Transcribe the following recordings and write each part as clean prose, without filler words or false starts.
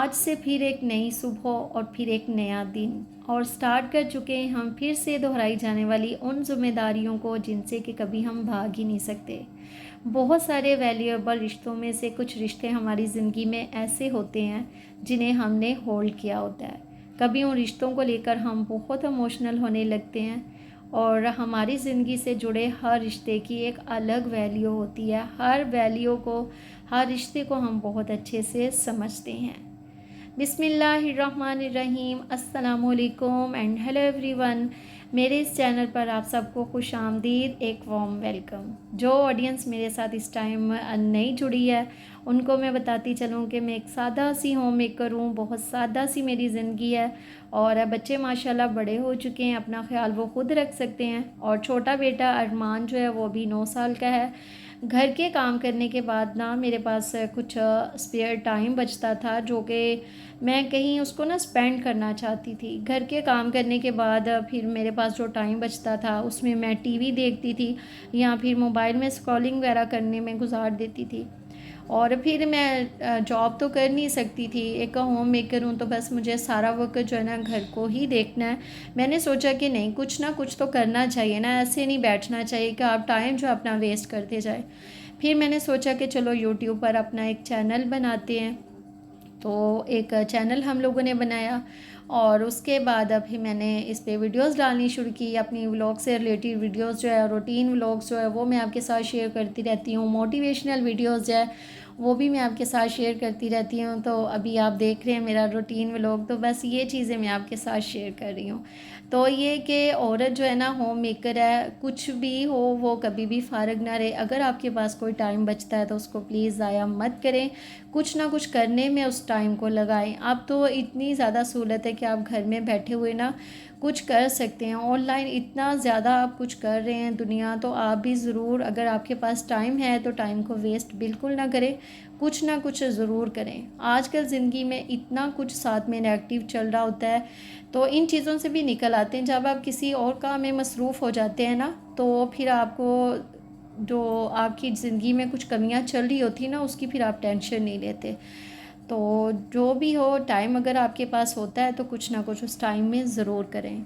आज से फिर एक नई सुबह और फिर एक नया दिन और स्टार्ट कर चुके हैं हम फिर से दोहराई जाने वाली उन जिम्मेदारियों को जिनसे कि कभी हम भाग ही नहीं सकते। बहुत सारे वैल्यूएबल रिश्तों में से कुछ रिश्ते हमारी ज़िंदगी में ऐसे होते हैं जिन्हें हमने होल्ड किया होता है। कभी उन रिश्तों को लेकर हम बहुत इमोशनल होने लगते हैं और हमारी ज़िंदगी से जुड़े हर रिश्ते की एक अलग वैल्यू होती है। हर रिश्ते को हम बहुत अच्छे से समझते हैं। बिस्मिल्लाहिर्रहमानिर्रहीम, अस्सलामुअलैकुम एंड हेलो एवरीवन। मेरे इस चैनल पर आप सबको खुश आमदीद, एक वार्म वेलकम। जो ऑडियंस मेरे साथ इस टाइम नई जुड़ी है उनको मैं बताती चलूँ कि मैं एक सादा सी होम मेकर हूँ। बहुत सादा सी मेरी ज़िंदगी है और बच्चे माशाल्लाह बड़े हो चुके हैं, अपना ख्याल वो खुद रख सकते हैं। और छोटा बेटा अरमान जो है वो भी 9 साल का है। घर के काम करने के बाद ना मेरे पास कुछ स्पेयर टाइम बचता था जो कि मैं कहीं उसको ना स्पेंड करना चाहती थी। घर के काम करने के बाद फिर मेरे पास जो टाइम बचता था उसमें मैं टीवी देखती थी या फिर मोबाइल में स्क्रॉलिंग वगैरह करने में गुजार देती थी। और फिर मैं जॉब तो कर नहीं सकती थी, एक होम मेकर हूँ, तो बस मुझे सारा वक्त जो है ना घर को ही देखना है। मैंने सोचा कि नहीं, कुछ ना कुछ तो करना चाहिए ना, ऐसे नहीं बैठना चाहिए कि आप टाइम जो अपना वेस्ट करते जाए। फिर मैंने सोचा कि चलो यूट्यूब पर अपना एक चैनल बनाते हैं। तो एक चैनल हम लोगों ने बनाया और उसके बाद अभी मैंने इस पे वीडियोस डालनी शुरू की। अपनी व्लॉग से रिलेटेड वीडियोस जो है, रूटीन व्लॉग्स जो है वो मैं आपके साथ शेयर करती रहती हूँ। मोटिवेशनल वीडियोस जो है वो भी मैं आपके साथ शेयर करती रहती हूँ। तो अभी आप देख रहे हैं मेरा रूटीन व्लॉग, तो बस ये चीज़ें मैं आपके साथ शेयर कर रही हूँ। तो ये कि औरत जो है ना होम मेकर है, कुछ भी हो वो कभी भी फ़ारग ना रहे। अगर आपके पास कोई टाइम बचता है तो उसको प्लीज़ ज़ाया मत करें, कुछ ना कुछ करने में उस टाइम को लगाएं। अब तो इतनी ज़्यादा सहूलत है कि आप घर में बैठे हुए ना कुछ कर सकते हैं। ऑनलाइन इतना ज़्यादा आप कुछ कर रहे हैं दुनिया, तो आप भी ज़रूर, अगर आपके पास टाइम है तो टाइम को वेस्ट बिल्कुल ना करें, कुछ ना कुछ ज़रूर करें। आजकल ज़िंदगी में इतना कुछ साथ में नेगेटिव चल रहा होता है, तो इन चीज़ों से भी निकल आते हैं। जब आप किसी और काम में मसरूफ़ हो जाते हैं ना, तो फिर आपको जो आपकी ज़िंदगी में कुछ कमियां चल रही होती ना, उसकी फिर आप टेंशन नहीं लेते। तो जो भी हो, टाइम अगर आपके पास होता है तो कुछ ना कुछ उस टाइम में ज़रूर करें।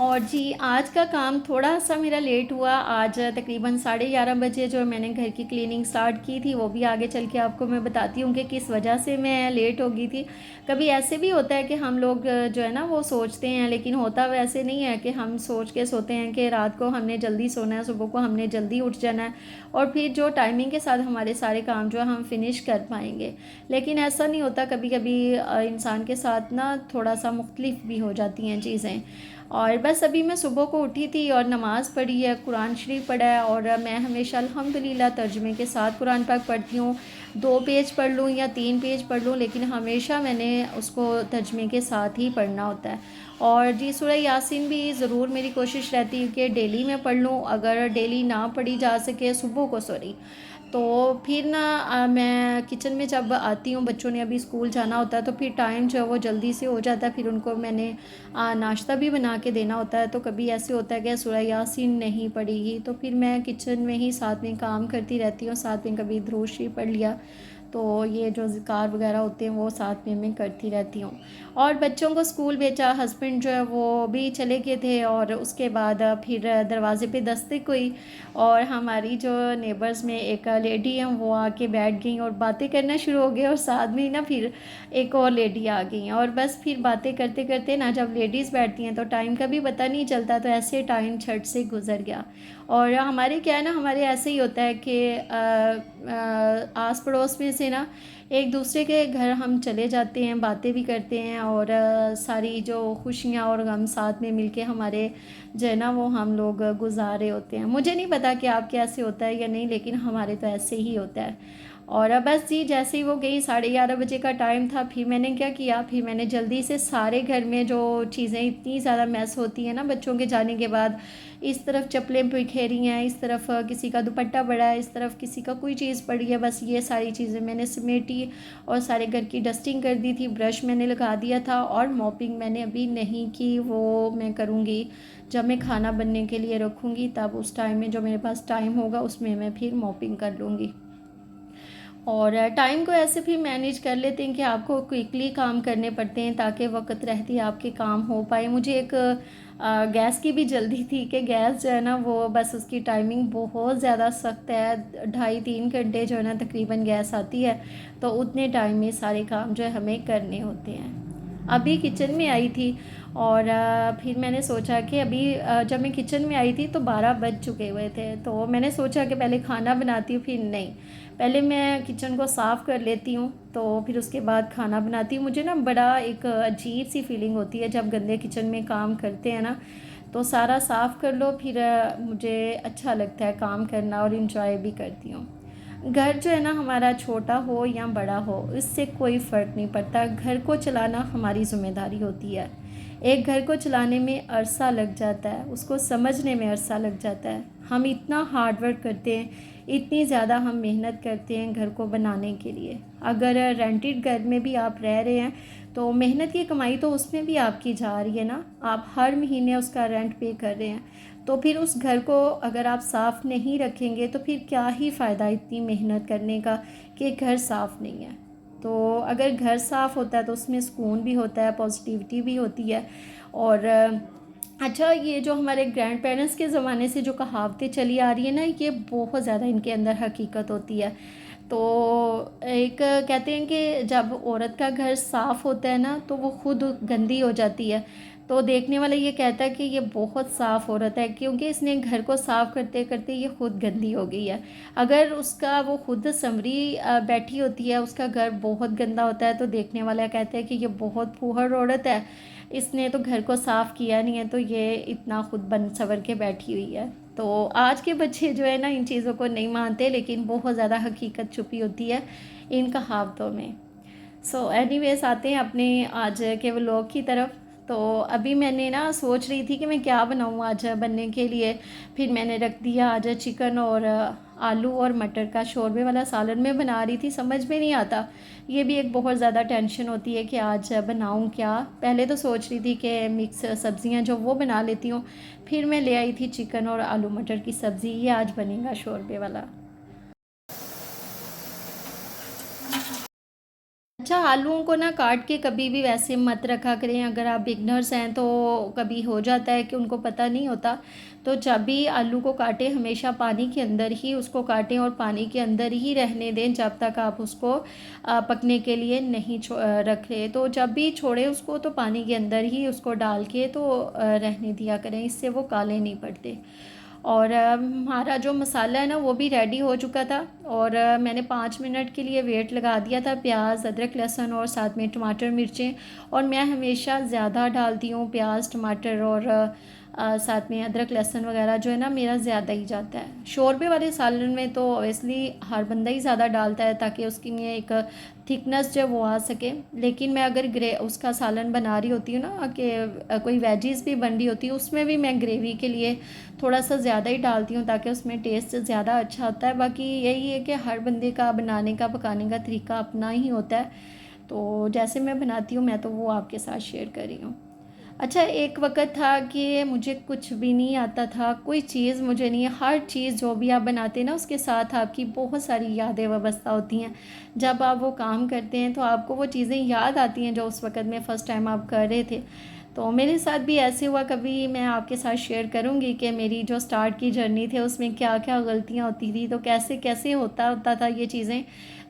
और जी, आज का काम थोड़ा सा मेरा लेट हुआ। आज तकरीबन 11:30 बजे जो मैंने घर की क्लीनिंग स्टार्ट की थी, वो भी आगे चल के आपको मैं बताती हूँ कि किस वजह से मैं लेट हो गई थी। कभी ऐसे भी होता है कि हम लोग जो है ना वो सोचते हैं, लेकिन होता वैसे नहीं है कि हम सोच के सोते हैं कि रात को हमने जल्दी सोना है, सुबह को हमने जल्दी उठ जाना है और फिर जो टाइमिंग के साथ हमारे सारे काम जो है हम फिनिश कर पाएंगे। लेकिन ऐसा नहीं होता। कभी कभी इंसान के साथ ना थोड़ा सा मुख्तलिफ भी हो जाती हैं चीज़ें। और बस अभी मैं सुबह को उठी थी और नमाज़ पढ़ी है, कुरान शरीफ पढ़ा है। और मैं हमेशा अल्हम्दुलिल्लाह तर्जुमे के साथ कुरान पाक पढ़ती हूँ। 2 पेज पढ़ लूँ या 3 पेज पढ़ लूँ, लेकिन हमेशा मैंने उसको तर्जुमे के साथ ही पढ़ना होता है। और जी, सूरह यासीन भी ज़रूर मेरी कोशिश रहती है कि डेली मैं पढ़ लूँ। अगर डेली ना पढ़ी जा सके, सुबह को सॉरी, तो फिर ना मैं किचन में जब आती हूँ, बच्चों ने अभी स्कूल जाना होता है, तो फिर टाइम जो है वो जल्दी से हो जाता है। फिर उनको मैंने नाश्ता भी बना के देना होता है। तो कभी ऐसे होता है कि सूरह यासीन नहीं पढ़ेगी, तो फिर मैं किचन में ही साथ में काम करती रहती हूँ। साथ में कभी दुरूद शरीफ पढ़ लिया, तो ये जो ज़िकार वगैरह होते हैं वो साथ में मैं करती रहती हूँ। और बच्चों को स्कूल भेजा, हस्बैंड जो है वो भी चले गए थे। और उसके बाद फिर दरवाज़े पे दस्तक हुई और हमारी जो नेबर्स में एक लेडी हैं वो आके बैठ गई और बातें करना शुरू हो गए। और साथ में ना फिर एक और लेडी आ गई और बस फिर बातें करते करते ना, जब लेडीज़ बैठती हैं तो टाइम का भी पता नहीं चलता। तो ऐसे टाइम झट से गुजर गया। और हमारे क्या है ना, हमारे ऐसे ही होता है कि आस पड़ोस में से ना एक दूसरे के घर हम चले जाते हैं, बातें भी करते हैं और सारी जो खुशियाँ और गम साथ में मिलके हमारे जो है ना वो हम लोग गुजार रहे होते हैं। मुझे नहीं पता कि आपके ऐसे होता है या नहीं, लेकिन हमारे तो ऐसे ही होता है। और बस जी, जैसे ही वो गई, 11:30 बजे का टाइम था, फिर मैंने क्या किया, फिर मैंने जल्दी से सारे घर में जो चीज़ें इतनी ज़्यादा मैस होती हैं ना बच्चों के जाने के बाद, इस तरफ चप्पलें बिखेरी हैं, इस तरफ किसी का दुपट्टा पड़ा है, इस तरफ किसी का कोई चीज़ पड़ी है, बस ये सारी चीज़ें मैंने समेटी और सारे घर की डस्टिंग कर दी थी। ब्रश मैंने लगा दिया था और मॉपिंग मैंने अभी नहीं की, वो मैं करूँगी जब मैं खाना बनने के लिए रखूँगी, तब उस टाइम में जो मेरे पास टाइम होगा उसमें मैं फिर मॉपिंग कर लूँगी। और टाइम को ऐसे भी मैनेज कर लेते हैं कि आपको क्विकली काम करने पड़ते हैं ताकि वक्त रहते आपके काम हो पाए। मुझे एक गैस की भी जल्दी थी कि गैस जो है ना वो बस उसकी टाइमिंग बहुत ज़्यादा सख्त है, 2.5-3 घंटे जो है ना तकरीबन गैस आती है, तो उतने टाइम में सारे काम जो है हमें करने होते हैं। अभी किचन में आई थी और फिर मैंने सोचा कि अभी जब मैं किचन में आई थी तो 12 बज चुके हुए थे, तो मैंने सोचा कि पहले खाना बनाती हूँ, फिर नहीं, पहले मैं किचन को साफ़ कर लेती हूँ तो फिर उसके बाद खाना बनाती हूँ। मुझे ना बड़ा एक अजीब सी फीलिंग होती है जब गंदे किचन में काम करते हैं ना, तो सारा साफ़ कर लो फिर मुझे अच्छा लगता है काम करना और इन्जॉय भी करती हूँ। घर जो है ना हमारा छोटा हो या बड़ा हो इससे कोई फ़र्क नहीं पड़ता, घर को चलाना हमारी ज़िम्मेदारी होती है। एक घर को चलाने में अरसा लग जाता है, उसको समझने में अरसा लग जाता है। हम इतना हार्ड वर्क करते हैं, इतनी ज़्यादा हम मेहनत करते हैं घर को बनाने के लिए। अगर रेंटेड घर में भी आप रह रहे हैं तो मेहनत की कमाई तो उसमें भी आपकी जा रही है ना, आप हर महीने उसका रेंट पे कर रहे हैं। तो फिर उस घर को अगर आप साफ़ नहीं रखेंगे तो फिर क्या ही फ़ायदा इतनी मेहनत करने का कि घर साफ़ नहीं है। तो अगर घर साफ़ होता है तो उसमें सुकून भी होता है, पॉजिटिविटी भी होती है। और अच्छा, ये जो हमारे ग्रैंड पेरेंट्स के ज़माने से जो कहावतें चली आ रही है ना, ये बहुत ज़्यादा इनके अंदर हकीकत होती है। तो एक कहते हैं कि जब औरत का घर साफ़ होता है ना तो वो खुद गंदी हो जाती है, तो देखने वाला ये कहता है कि ये बहुत साफ़ औरत है क्योंकि इसने घर को साफ़ करते करते ये खुद गंदी हो गई है। अगर उसका वो खुद संवरी बैठी होती है, उसका घर बहुत गंदा होता है, तो देखने वाला कहता है कि ये बहुत फूहड़ औरत है, इसने तो घर को साफ़ किया नहीं है तो ये इतना खुद बन सवर के बैठी हुई है। तो आज के बच्चे जो है ना इन चीज़ों को नहीं मानते, लेकिन बहुत ज़्यादा हकीकत छुपी होती है इन कहावतों में। सो एनीवेज आते हैं अपने आज के व्लॉग की तरफ। तो अभी मैंने ना सोच रही थी कि मैं क्या बनाऊँ आज बनने के लिए, फिर मैंने रख दिया आज चिकन और आलू और मटर का शोरबे वाला सालन मैं बना रही थी, समझ में नहीं आता। ये भी एक बहुत ज़्यादा टेंशन होती है कि आज बनाऊँ क्या। पहले तो सोच रही थी कि मिक्स सब्ज़ियाँ जो वो बना लेती हूँ, फिर मैं ले आई थी चिकन और आलू मटर की सब्ज़ी, ये आज बनेगा शोरबे वाला। अच्छा, आलूओं को ना काट के कभी भी वैसे मत रखा करें, अगर आप बिगनर्स हैं तो कभी हो जाता है कि उनको पता नहीं होता। तो जब भी आलू को काटें हमेशा पानी के अंदर ही उसको काटें और पानी के अंदर ही रहने दें जब तक आप उसको पकने के लिए नहीं रख रहे। तो जब भी छोड़ें उसको तो पानी के अंदर ही उसको डाल के तो रहने दिया करें, इससे वो काले नहीं पड़ते। और हमारा जो मसाला है ना वो भी रेडी हो चुका था और मैंने 5 मिनट के लिए वेट लगा दिया था। प्याज, अदरक, लहसुन और साथ में टमाटर, मिर्चें, और मैं हमेशा ज़्यादा डालती हूँ प्याज, टमाटर और साथ में अदरक लहसुन वगैरह जो है ना मेरा ज़्यादा ही जाता है। शोरबे वाले सालन में तो ऑब्वियसली हर बंदा ही ज़्यादा डालता है ताकि उसकी में एक थिकनेस जो वो आ सके। लेकिन मैं अगर उसका सालन बना रही होती हूँ ना कि कोई वेजीज़ भी बन रही होती है उसमें भी मैं ग्रेवी के लिए थोड़ा सा ज़्यादा ही डालती हूँ ताकि उसमें टेस्ट ज़्यादा अच्छा होता है। बाकी यही है कि हर बंदे का बनाने का पकाने का तरीका अपना ही होता है, तो जैसे मैं बनाती हूँ मैं तो वो आपके साथ शेयर कर रही हूँ। अच्छा, एक वक़्त था कि मुझे कुछ भी नहीं आता था, कोई चीज़ मुझे नहीं, हर चीज़ जो भी आप बनाते हैं ना उसके साथ आपकी बहुत सारी यादें वाबस्ता होती हैं। जब आप वो काम करते हैं तो आपको वो चीज़ें याद आती हैं जो उस वक़्त में फ़र्स्ट टाइम आप कर रहे थे। तो मेरे साथ भी ऐसे हुआ, कभी मैं आपके साथ शेयर करूँगी कि मेरी जो स्टार्ट की जर्नी थी उसमें क्या-क्या गलतियाँ होती थी, तो कैसे-कैसे होता होता था ये चीज़ें।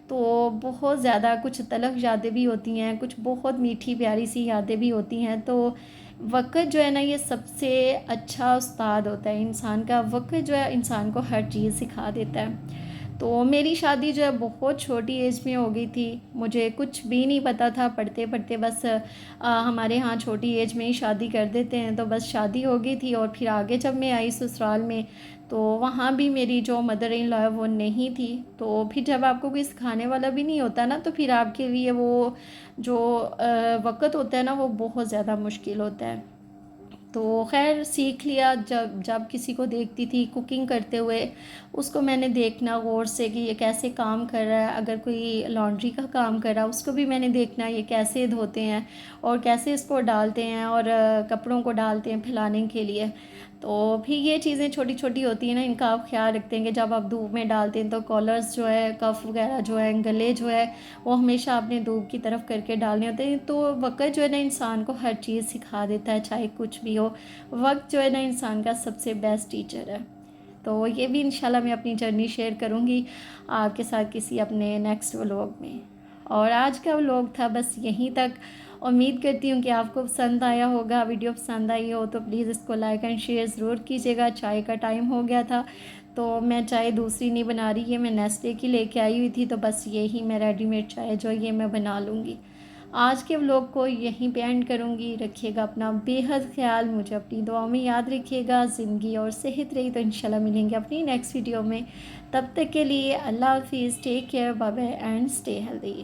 तो बहुत ज़्यादा कुछ तलख़ यादें भी होती हैं, कुछ बहुत मीठी प्यारी सी यादें भी होती हैं। तो वक़्त जो है ना ये सबसे अच्छा उस्ताद होता है इंसान का, वक़्त जो है इंसान को हर चीज़ सिखा देता है। तो मेरी शादी जो है बहुत छोटी एज में हो गई थी, मुझे कुछ भी नहीं पता था, पढ़ते-पढ़ते बस हमारे यहाँ छोटी एज में ही शादी कर देते हैं, तो बस शादी हो गई थी। और फिर आगे जब मैं आई ससुराल में तो वहाँ भी मेरी जो मदर इन लॉ है वो नहीं थी। तो फिर जब आपको कोई सिखाने वाला भी नहीं होता ना तो फिर आपके लिए वो जो वक़्त होता है ना वो बहुत ज़्यादा मुश्किल होता है। तो ख़ैर सीख लिया, जब जब किसी को देखती थी कुकिंग करते हुए उसको मैंने देखना गौर से कि ये कैसे काम कर रहा है। अगर कोई लॉन्ड्री का काम कर रहा है उसको भी मैंने देखना ये कैसे धोते हैं और कैसे इसको डालते हैं और कपड़ों को डालते हैं फैलाने के लिए। तो भी ये चीज़ें छोटी छोटी होती हैं ना, इनका आप ख्याल रखते हैं कि जब आप धूप में डालते हैं तो कॉलर्स जो है, कफ वगैरह जो है, गले जो है, वो हमेशा आपने धूप की तरफ करके डालने होते हैं। तो वक्त जो है ना इंसान को हर चीज़ सिखा देता है, चाहे कुछ भी हो। वक्त जो है ना इंसान का सबसे बेस्ट टीचर है। तो ये भी इंशाल्लाह मैं अपनी जर्नी शेयर करूँगी आपके साथ किसी अपने नेक्स्ट व्लॉग में। और आज का व्लॉग था बस यहीं तक। उम्मीद करती हूँ कि आपको पसंद आया होगा। वीडियो पसंद आई हो तो प्लीज़ इसको लाइक एंड शेयर ज़रूर कीजिएगा। चाय का टाइम हो गया था तो मैं चाय दूसरी नहीं बना रही है, मैं नेस्ले की लेके आई हुई थी, तो बस यही मैं रेडीमेड चाय जो ये मैं बना लूँगी। आज के व्लॉग को यहीं पे एंड करूँगी। रखिएगा अपना बेहद ख्याल, मुझे अपनी दुआओं में याद रखिएगा। ज़िंदगी और सेहत रही तो इंशाल्लाह मिलेंगे अपनी नेक्स्ट वीडियो में। तब तक के लिए अल्लाह हाफिज़, take care, bye bye and stay healthy.